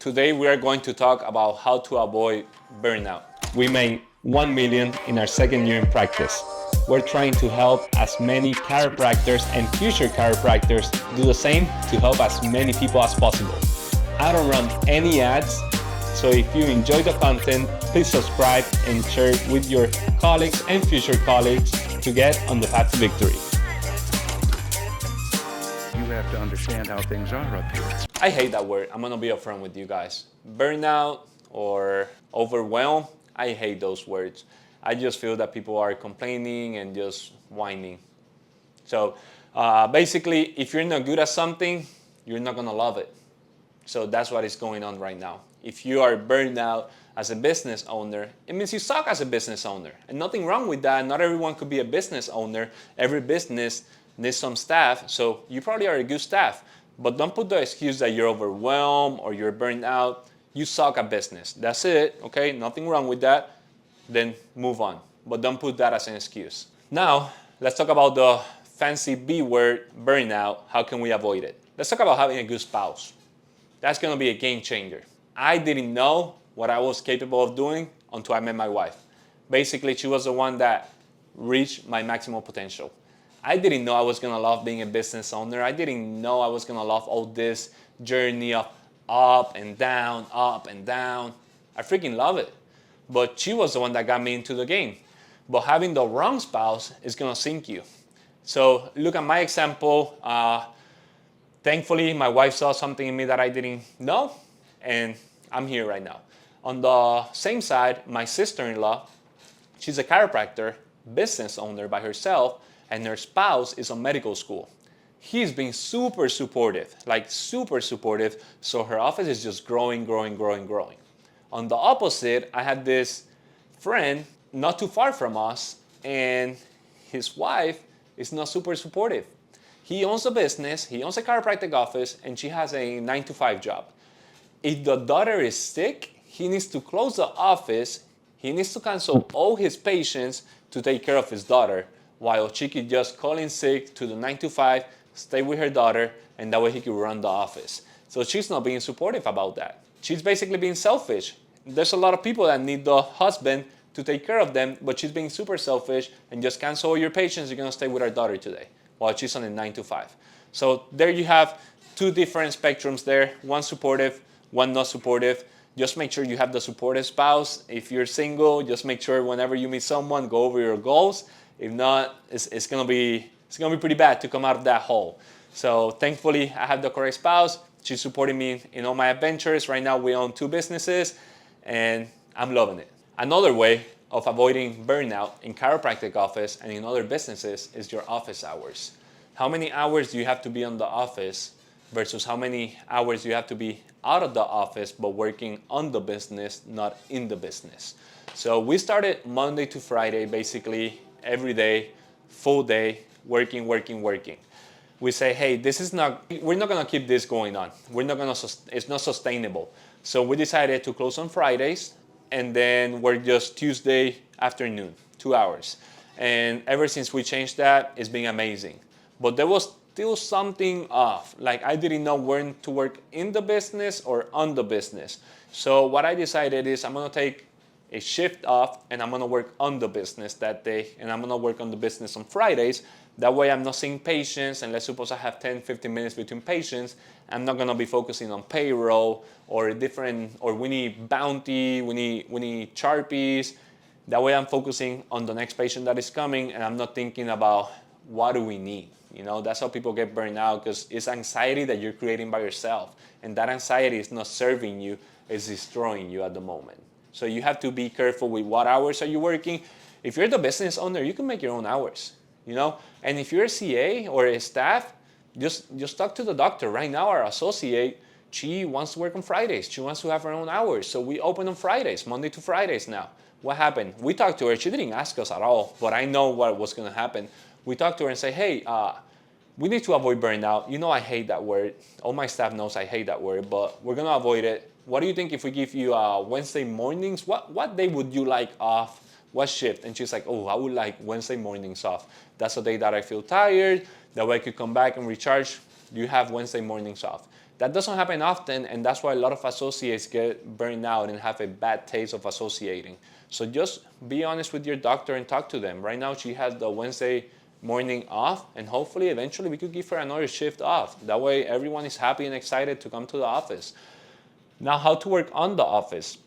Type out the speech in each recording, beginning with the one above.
Today we are going to talk about how to avoid burnout. We made 1 million in our second year in practice. We're trying to help as many chiropractors and future chiropractors do the same to help as many people as possible. I don't run any ads, so if you enjoy the content, please subscribe and share it with your colleagues and future colleagues to get on the path to victory. You have to understand how things are up here. I hate that word. I'm gonna be upfront with you guys. Burnout or overwhelmed, I hate those words. I just feel that people are complaining and just whining. So basically, if you're not good at something, you're not gonna love it. So that's what is going on right now. If you are burned out as a business owner, it means you suck as a business owner. And nothing wrong with that. Not everyone could be a business owner. Every business needs some staff, so you probably are a good staff. But don't put the excuse that you're overwhelmed or you're burned out. You suck at business. That's it, okay? Nothing wrong with that. Then move on. But don't put that as an excuse. Now, let's talk about the fancy B word, burnout. How can we avoid it? Let's talk about having a good spouse. That's gonna be a game changer. I didn't know what I was capable of doing until I met my wife. Basically, she was the one that reached my maximum potential. I didn't know I was gonna love being a business owner. I didn't know I was gonna love all this journey of up and down, up and down. I freaking love it. But she was the one that got me into the game. But having the wrong spouse is gonna sink you. So look at my example. Thankfully, my wife saw something in me that I didn't know, and I'm here right now. On the same side, my sister-in-law, she's a chiropractor, business owner by herself, and her spouse is on medical school. He's been super supportive, like super supportive, so her office is just growing. On the opposite, I had this friend not too far from us, and his wife is not super supportive. He owns a business, he owns a chiropractic office, and she has a 9-to-5 job. If the daughter is sick, he needs to close the office, he needs to cancel all his patients to take care of his daughter, while she could just call in sick to the 9-to-5, stay with her daughter, and that way he could run the office. So she's not being supportive about that. She's basically being selfish. There's a lot of people that need the husband to take care of them, but she's being super selfish and just cancel all your patients, you're gonna stay with our daughter today, while she's on a 9-to-5. So there you have two different spectrums there, one supportive, one not supportive. Just make sure you have the supportive spouse. If you're single, just make sure whenever you meet someone, go over your goals. If not, it's gonna be pretty bad to come out of that hole. So thankfully, I have the correct spouse. She's supporting me in all my adventures. Right now, we own 2 businesses, and I'm loving it. Another way of avoiding burnout in chiropractic office and in other businesses is your office hours. How many hours do you have to be on the office versus how many hours you have to be out of the office but working on the business, not in the business? So we started Monday to Friday, basically every day, full day, working. We say, hey, we're not gonna keep this going on. It's not sustainable. So we decided to close on Fridays and then work just Tuesday afternoon, 2 hours. And ever since we changed that, it's been amazing. But there was still something off. Like I didn't know when to work in the business or on the business. So what I decided is I'm gonna take a shift off and I'm gonna work on the business that day, and I'm gonna work on the business on Fridays. That way I'm not seeing patients, and let's suppose I have 10-15 minutes between patients. I'm not gonna be focusing on payroll or we need bounty, we need Sharpies. That way I'm focusing on the next patient that is coming, and I'm not thinking about what do we need. You know, that's how people get burned out, because it's anxiety that you're creating by yourself, and that anxiety is not serving you, it's destroying you at the moment. So you have to be careful with what hours are you working. If you're the business owner, you can make your own hours, you know? And if you're a CA or a staff, just talk to the doctor. Right now, our associate, she wants to work on Fridays. She wants to have her own hours. So we open on Fridays, Monday to Fridays now. What happened? We talked to her. She didn't ask us at all, but I know what was gonna happen. We talked to her and say, hey, we need to avoid burnout. You know I hate that word. All my staff knows I hate that word, but we're gonna avoid it. What do you think if we give you Wednesday mornings? What day would you like off? What shift? And she's like, oh, I would like Wednesday mornings off. That's the day that I feel tired. That way I could come back and recharge. You have Wednesday mornings off. That doesn't happen often, and that's why a lot of associates get burned out and have a bad taste of associating. So just be honest with your doctor and talk to them. Right now she has the Wednesday morning off, and hopefully eventually we could give her another shift off. That way everyone is happy and excited to come to the office. Now, how to work on the office.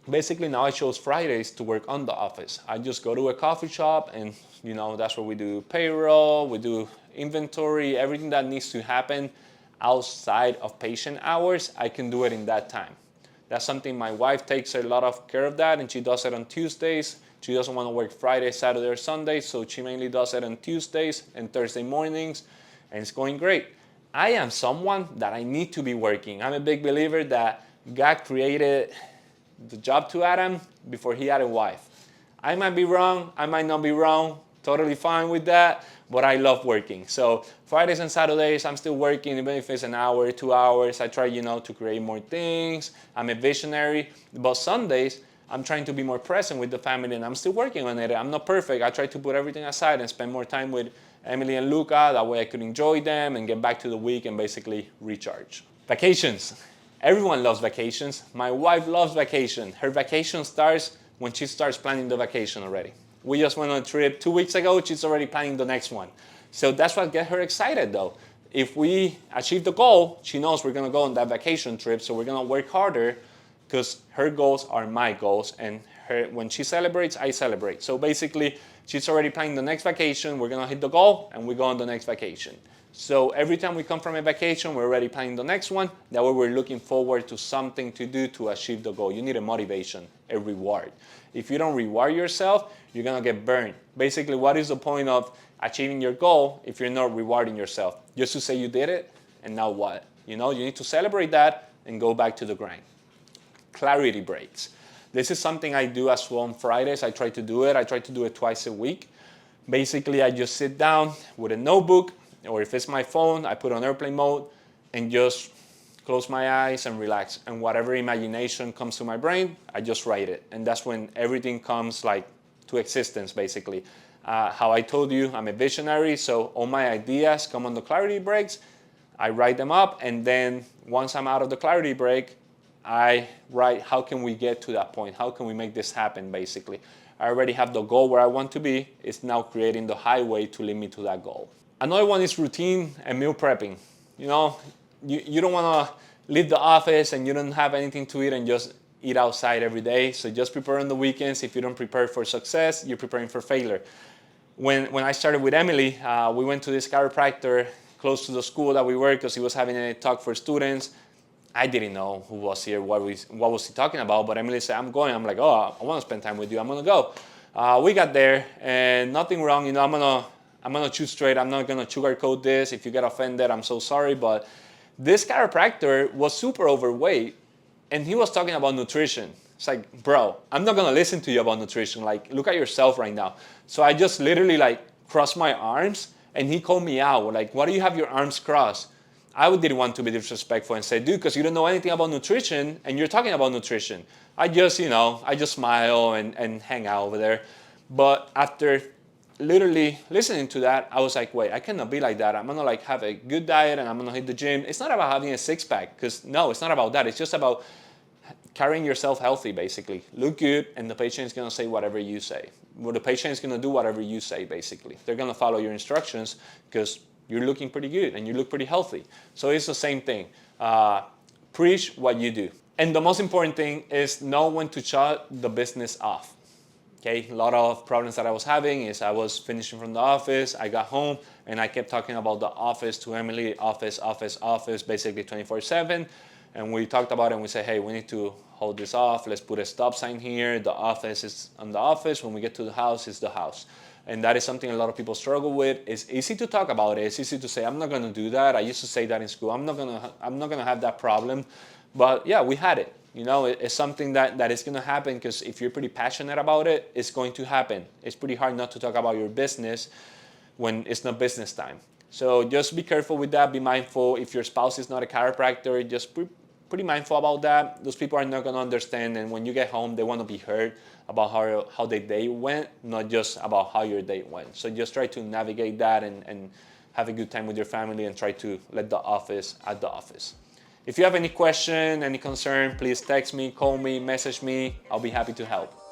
Basically now I chose Fridays to work on the office. I just go to a coffee shop, and that's where we do payroll, we do inventory, everything that needs to happen outside of patient hours, I can do it in that time. That's something my wife takes a lot of care of that, and she does it on Tuesdays. She doesn't want to work Friday, Saturday, or Sunday, so she mainly does it on Tuesdays and Thursday mornings, and it's going great. I am someone that I need to be working. I'm a big believer that God created the job to Adam before he had a wife. I might be wrong, I might not be wrong, totally fine with that, but I love working. So Fridays and Saturdays, I'm still working, even if it's an hour, 2 hours. I try, to create more things. I'm a visionary. But Sundays, I'm trying to be more present with the family, and I'm still working on it. I'm not perfect. I try to put everything aside and spend more time with Emily and Luca. That way I could enjoy them and get back to the week and basically recharge. Vacations. Everyone loves vacations. My wife loves vacation. Her vacation starts when she starts planning the vacation already. We just went on a trip 2 weeks ago. She's already planning the next one. So that's what gets her excited though. If we achieve the goal, she knows we're going to go on that vacation trip. So we're going to work harder because her goals are my goals. And when she celebrates, I celebrate. So basically, she's already planning the next vacation. We're going to hit the goal and we go on the next vacation. So every time we come from a vacation, we're already planning the next one. That way we're looking forward to something to do to achieve the goal. You need a motivation, a reward. If you don't reward yourself, you're gonna get burned. Basically, what is the point of achieving your goal if you're not rewarding yourself? Just to say you did it, and now what? You need to celebrate that and go back to the grind. Clarity breaks. This is something I do as well on Fridays. I try to do it. I try to do it twice a week. Basically, I just sit down with a notebook, or if it's my phone, I put on airplane mode and just close my eyes and relax. And whatever imagination comes to my brain, I just write it. And that's when everything comes to existence, basically. How I told you, I'm a visionary, so all my ideas come on the clarity breaks. I write them up, and then once I'm out of the clarity break, I write, how can we get to that point? How can we make this happen, basically? I already have the goal where I want to be. It's now creating the highway to lead me to that goal. Another one is routine and meal prepping. You don't want to leave the office and you don't have anything to eat and just eat outside every day. So just prepare on the weekends. If you don't prepare for success, you're preparing for failure. When I started with Emily, we went to this chiropractor close to the school that we work because he was having a talk for students. I didn't know who was here, what was he talking about, but Emily said, I'm going. I'm like, oh, I want to spend time with you. I'm going to go. We got there, and nothing wrong. I'm going to choose straight. I'm not going to sugarcoat this. If you get offended, I'm so sorry. But this chiropractor was super overweight, and he was talking about nutrition. It's like, bro, I'm not going to listen to you about nutrition. Look at yourself right now. So I just literally crossed my arms, and he called me out. Why do you have your arms crossed? I didn't want to be disrespectful and say, dude, because you don't know anything about nutrition, and you're talking about nutrition. I just smile and hang out over there. But after literally listening to that, I was like, wait, I cannot be like that. I'm going to have a good diet, and I'm going to hit the gym. It's not about having a six-pack, because no, it's not about that. It's just about carrying yourself healthy, basically. Look good, and the patient is going to say whatever you say. Well, the patient is going to do whatever you say, basically. They're going to follow your instructions because you're looking pretty good and you look pretty healthy. So it's the same thing. Preach what you do. And the most important thing is know when to shut the business off. Okay, a lot of problems that I was having is I was finishing from the office, I got home, and I kept talking about the office to Emily, office, basically 24/7. And we talked about it and we said, hey, we need to hold this off. Let's put a stop sign here. The office is on the office. When we get to the house, it's the house. And that is something a lot of people struggle with. It's easy to talk about it. It's easy to say, I'm not going to do that. I used to say that in school. I'm not going to have that problem. But yeah, we had it. It's something that is going to happen because if you're pretty passionate about it, it's going to happen. It's pretty hard not to talk about your business when it's not business time. So just be careful with that. Be mindful. If your spouse is not a chiropractor, just pretty mindful about that. Those people are not going to understand. And when you get home, they want to be heard about how their day went, not just about how your day went. So just try to navigate that and have a good time with your family and try to let the office at the office. If you have any question, any concern, please text me, call me, message me. I'll be happy to help.